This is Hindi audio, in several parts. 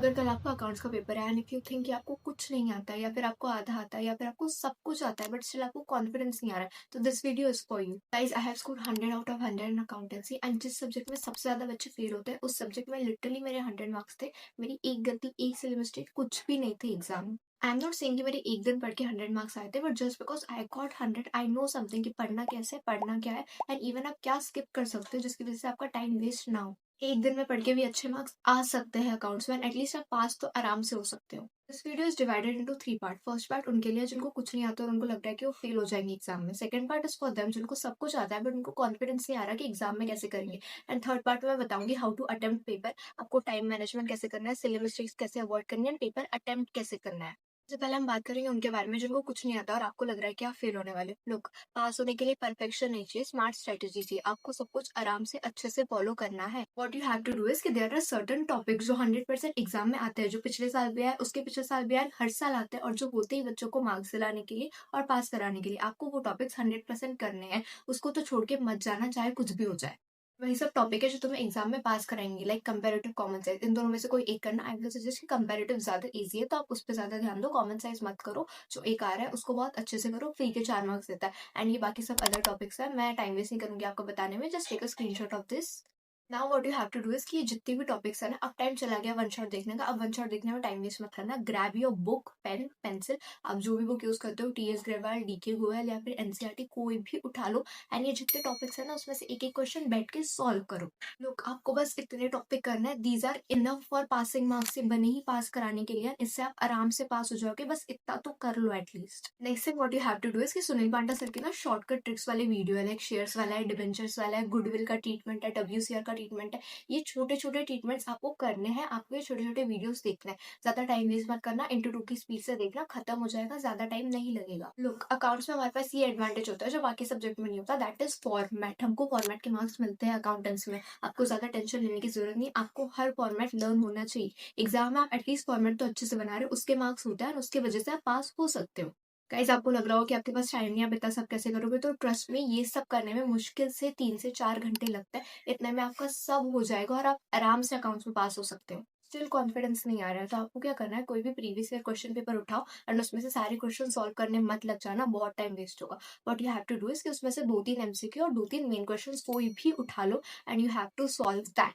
अगर कल आपका अकाउंट्स का पेपर है एंड इफ यू थिंक कि आपको कुछ नहीं आता है या फिर आपको आधा आता है या फिर आपको सब कुछ आता है बट स्टिल आपको कॉन्फिडेंस नहीं आ रहा है, तो this video is for you guys. I have scored 100 out of 100 in accountancy and जिस सब्जेक्ट में सबसे ज्यादा बच्चे फेल होते हैं उस सब्जेक्ट में लिटरली मेरे 100 मार्क्स थे। मेरी एक गलती, एक सिली मिस्टेक कुछ भी नहीं थी एग्जाम में। आई एम नॉट सेइंग कि मेरे एक दिन पढ़ के 100 मार्क्स आए थे, but just because I got 100 I know something कि पढ़ना कैसे है, पढ़ना क्या है एंड इवन आप क्या स्किप कर सकते हो जिसकी वजह से आपका टाइम वेस्ट ना हो। एक दिन में पढ़ के भी अच्छे मार्क्स आ सकते हैं अकाउंट्स में, एटलीस्ट आप पास तो आराम से हो सकते हो। This video is divided into 3 part. First part उनके लिए जिनको कुछ नहीं आता और उनको लगता है कि वो फेल हो जाएंगे एग्जाम में। Second part is for them जिनको सब कुछ आता है बट उनको कॉन्फिडेंस नहीं आ रहा कि एग्जाम में कैसे करेंगे। एंड थर्ड पार्ट में मैं बताऊंगी हाउ टू अटेम्प्ट पेपर, आपको टाइम मैनेजमेंट कैसे करना है, सिली मिस्टेक्स कैसे अवॉइड करनी है, पेपर अटेम्प्ट कैसे करना है। सबसे पहले हम बात करेंगे उनके बारे में जिनको कुछ नहीं आता और आपको लग रहा है कि आप फेल होने वाले। लोग पास होने के लिए परफेक्शन नहीं चाहिए, स्मार्ट स्ट्रेटेजी चाहिए। आपको सब कुछ आराम से अच्छे से फॉलो करना है। What you have to do is कि देयर आर सर्टेन टॉपिक्स जो 100% एग्जाम में आते हैं, जो पिछले साल भी आए, उसके पिछले साल भी आए, हर साल आते हैं और जो होते ही बच्चों को मार्क्स दिलाने के लिए और पास कराने के लिए आपको वो टॉपिक्स 100% करने हैं। उसको तो छोड़ के मत जाना, चाहे कुछ भी हो जाए। वही सब टॉपिक है जो तुम्हें एग्जाम में पास कराएंगे, लाइक कंपैरेटिव, कॉमन साइंस। इन दोनों में से कोई एक करना। आई विल सजेस्ट कि कंपैरेटिव ज्यादा इजी है तो आप उस पर ज्यादा ध्यान दो, कॉमन साइंस मत करो। जो एक आ रहा है उसको बहुत अच्छे से करो, फ्री के 4 मार्क्स देता है। एंड ये बाकी सब अदर टॉपिक्स है, मैं टाइम वेस्ट नहीं करूंगी आपको बताने में। Just take a screenshot of this. Now what you have to do is कि ये जितने भी टॉपिक्स है ना, अब टाइम चला गया वन शॉट देखने का। अब वन शॉट देखने में टाइम वेस्ट मत करना। Grab your book, pen, pencil, आप जो भी बुक यूज करते हो, टीएस ग्रेवाल, डीके गोयल या फिर एनसीईआरटी, कोई भी उठा लो। एंड ये जितने टॉपिक्स है ना उसमें से एक एक क्वेश्चन बैठ के सॉल्व करो। लोग आपको बस इतने टॉपिक करना है, these are enough for passing marks, से बने ही पास कराने के लिए। इससे आप आराम से पास हो जाओगे, बस इतना तो कर लो at least. Next thing what you have to do is कि सुनील पांडा सर की ना शॉर्टकट ट्रिक्स वाले वीडियो है, लाइक शेयर्स वाला है, डिबेंचर्स वाला है, गुडविल का ट्रीटमेंट है, डब्ल्यूसीआर का ट्रीटमेंट है। ये छोटे छोटे ट्रीटमेंट्स आपको करने हैं, आपको ये छोटे छोटे वीडियोस देखना है। ज्यादा टाइम वेस्ट मत करना, इंटू टू की स्पीड से देखना, खत्म हो जाएगा, ज्यादा टाइम नहीं लगेगा। लोग अकाउंट्स में हमारे पास ये एडवांटेज होता है जो बाकी सब्जेक्ट में नहीं होता, दैट इज फॉर्मेट। हमको फॉर्मेट के मार्क्स मिलते हैं अकाउंटेंट्स में। आपको ज्यादा टेंशन लेने की जरूरत नहीं, आपको हर फॉर्मेट लर्न होना चाहिए। एग्जाम में आप एटलीस्ट फॉर्मेट तो अच्छे से बना रहे हो, उसके मार्क्स होते हैं और उसके वजह से आप पास हो सकते हो। गाइस आपको लग रहा हो कि आपके पास टाइम नहीं, आप इतना सब कैसे करोगे, तो ट्रस्ट में ये सब करने में मुश्किल से 3 से 4 घंटे लगता है। इतने में आपका सब हो जाएगा और आप आराम से अकाउंट्स में पास हो सकते हो। स्टिल कॉन्फिडेंस नहीं आ रहा है तो आपको क्या करना है, कोई भी प्रीवियस ईयर क्वेश्चन पेपर उठाओ एंड उसमें से सारे क्वेश्चन सॉल्व करने मत लग जाना, बहुत टाइम वेस्ट होगा। What you have to do is कि उसमें से 2-3 एमसीक्यू और 2-3 मेन क्वेश्चन कोई भी उठा लो and you have to solve that.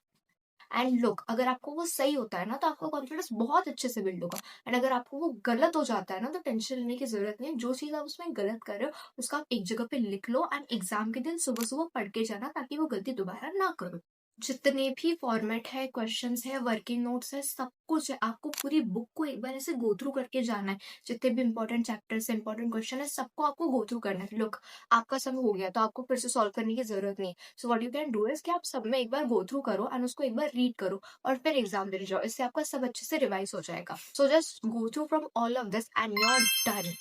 And look, अगर आपको वो सही होता है ना तो आपका कॉन्फिडेंस बहुत अच्छे से बिल्ड होगा। एंड अगर आपको वो गलत हो जाता है ना तो टेंशन लेने की जरूरत नहीं है। जो चीज आप उसमें गलत कर रहे हो उसका आप एक जगह पे लिख लो एंड एग्जाम के दिन सुबह सुबह पढ़ के जाना ताकि वो गलती दोबारा ना करो। जितने भी फॉर्मेट है, क्वेश्चंस है, वर्किंग नोट्स है, सब कुछ है, आपको पूरी बुक को एक बार ऐसे गो थ्रू करके जाना है। जितने भी इंपॉर्टेंट चैप्टर्स है, इंपॉर्टेंट क्वेश्चन है, सबको आपको गो थ्रू करना है। लुक, आपका समय हो गया तो आपको फिर से सॉल्व करने की जरूरत नहीं। So what you can do is कि आप सब में एक बार गो थ्रू करो एंड उसको एक बार रीड करो और फिर एग्जाम देने जाओ। इससे आपका सब अच्छे से रिवाइज हो जाएगा। So just go through from all of this and you are done.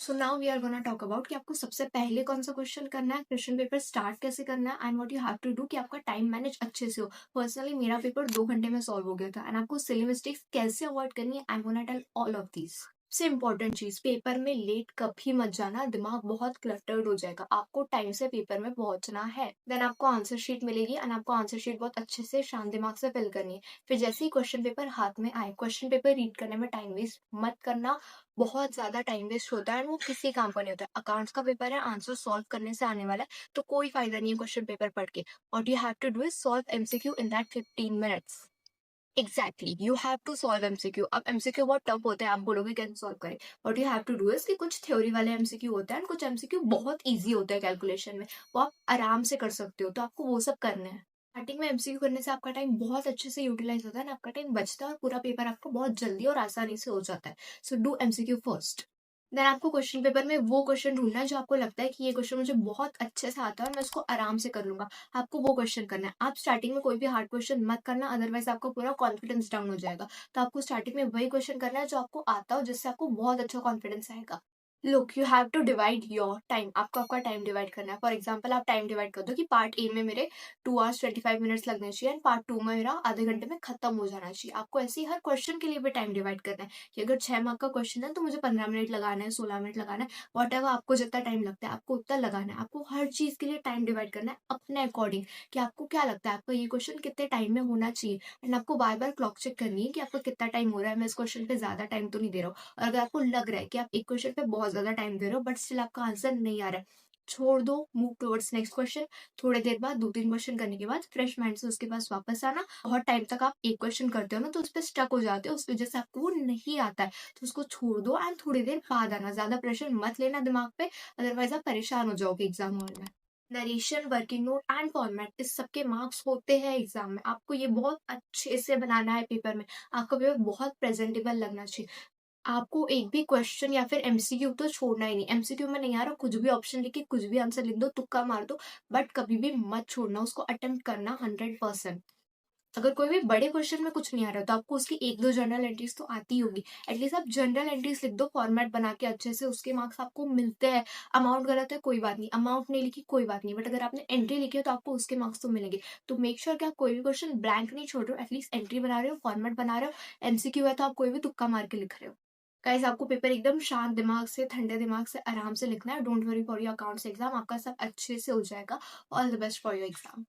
So now we are gonna talk about कि आपको सबसे पहले कौन सा क्वेश्चन करना है, क्वेश्चन पेपर स्टार्ट कैसे करना है and what you have to do कि आपका टाइम मैनेज अच्छे से हो। पर्सनली मेरा पेपर 2 घंटे में सॉल्व हो गया था एंड आपको सिली मिस्टेक्स कैसे अवॉइड करनी है, I am gonna tell all of these. सबसे इंपॉर्टेंट चीज, पेपर में लेट कभी मत जाना, दिमाग बहुत क्लटर्ड हो जाएगा। आपको टाइम से पेपर में पहुंचना है। देन आपको आंसर शीट मिलेगी एंड आपको आंसर शीट बहुत अच्छे से शांत दिमाग से फिल करनी है। फिर जैसे ही क्वेश्चन पेपर हाथ में आए, क्वेश्चन पेपर रीड करने में टाइम वेस्ट मत करना। बहुत ज्यादा टाइम वेस्ट होता है और वो किसी काम का नहीं होता है। अकाउंट्स का पेपर है, आंसर सॉल्व करने से आने वाला है, तो कोई फायदा नहीं है क्वेश्चन पेपर पढ़ के। What you have to do is solve MCQ in that 15 minutes. Exactly, you have to solve MCQ. अब एमसीक्यू बहुत टफ होते हैं, आप बोलोगे कैसे सॉल्व करें। What you have to do is कि कुछ थ्योरी वाले एमसीक्यू होते हैं, कुछ एमसीक्यू बहुत इजी होते हैं कैलकुलेशन में, वो आप आराम से कर सकते हो, तो आपको वो सब करना है। स्टार्टिंग में एमसीक्यू करने से आपका टाइम बहुत अच्छे से यूटिलाइज होता है ना, आपका टाइम बचता है और पूरा पेपर आपको बहुत जल्दी और आसानी से हो जाता है। So do MCQ first. Then आपको क्वेश्चन पेपर में वो क्वेश्चन ढूंढना है जो आपको लगता है कि ये क्वेश्चन मुझे बहुत अच्छे से आता है और मैं इसको आराम से कर लूंगा। आपको वो क्वेश्चन करना है। आप स्टार्टिंग में कोई भी हार्ड क्वेश्चन मत करना, अदरवाइज आपका पूरा कॉन्फिडेंस डाउन हो जाएगा। तो आपको स्टार्टिंग में वही क्वेश्चन करना है जो आपको आता हो, जिससे आपको बहुत अच्छा कॉन्फिडेंस आएगा। Look you have to divide your time, आपको आपका टाइम डिवाइड करना है। फॉर एग्जाम्पल आप टाइम डिवाइड कर दो कि पार्ट ए में मेरे 2 hours 25 minutes लगने चाहिए एंड पार्ट 2 में मेरा आधे घंटे में खत्म हो जाना चाहिए। आपको ऐसे ही हर क्वेश्चन के लिए भी टाइम डिवाइड करना है कि अगर 6 मार्क का क्वेश्चन है तो मुझे 15 मिनट लगाना है, 16 मिनट लगाना है, वॉट एवर आपको जितना टाइम लगता है आपको उतना लगाना है। आपको हर चीज के लिए टाइम डिवाइड करना है अपने अकॉर्डिंग, कि आपको क्या लगता है आपका ये क्वेश्चन कितने टाइम में होना चाहिए। एंड आपको बार बार क्लॉक चेक करनी है कि आपका कितना टाइम हो रहा है, मैं इस क्वेश्चन पे ज्यादा टाइम तो नहीं दे रहा हूँ। और अगर आपको लग रहा है कि आप एक क्वेश्चन पे बहुत ज्यादा टाइम दे रहे हो बट स्टिल आपका आंसर नहीं आ रहा है, छोड़ दो, मूव टुवर्ड्स नेक्स्ट क्वेश्चन। थोड़ी देर बाद 2-3 क्वेश्चन करने के बाद फ्रेश माइंड से उसके पास वापस आना। बहुत टाइम तक आप एक क्वेश्चन करते हो ना तो उस पर स्टक हो जाते हो, उस वजह से आपको वो नहीं आता है, तो उसको छोड़ दो एंड थोड़ी देर बाद आना। ज्यादा प्रेशर मत लेना दिमाग पे, अदरवाइज आप परेशान हो जाओगे एग्जाम हॉल में। Narration, working note and format, इस सबके मार्क्स होते हैं एग्जाम में। आपको ये बहुत अच्छे से बनाना है पेपर में, आपका पेपर बहुत प्रेजेंटेबल लगना चाहिए। आपको एक भी क्वेश्चन या फिर एमसीक्यू तो छोड़ना ही नहीं। एमसीक्यू में नहीं आ रहा, कुछ भी ऑप्शन लिख के कुछ भी आंसर लिख दो, तुक्का मार दो, बट कभी भी मत छोड़ना, उसको अटेम्प्ट करना 100%। अगर कोई भी बड़े क्वेश्चन में कुछ नहीं आ रहा तो आपको उसकी 1-2 जर्नल एंट्रीज तो आती ही होगी। एटलीस्ट आप जर्नल एंट्रीज लिख दो फॉर्मेट बना के अच्छे से, उसके मार्क्स आपको मिलते हैं। अमाउंट गलत है कोई बात नहीं, अमाउंट नहीं लिखी कोई बात नहीं, बट अगर आपने एंट्री लिखी है तो आपको उसके मार्क्स तो मिलेंगे। तो मेक श्योर कि आप कोई भी क्वेश्चन ब्लैंक नहीं छोड़ रहे हो, एटलीस्ट एंट्री बना रहे हो, फॉर्मेट बना रहे हो। एमसीक्यू है तो आप कोई भी तुक्का मार के लिख रहे हो। गाइस आपको पेपर एकदम शांत दिमाग से, ठंडे दिमाग से, आराम से लिखना है। Don't worry for your accounts exam, आपका सब अच्छे से हो जाएगा। All the best for your exam.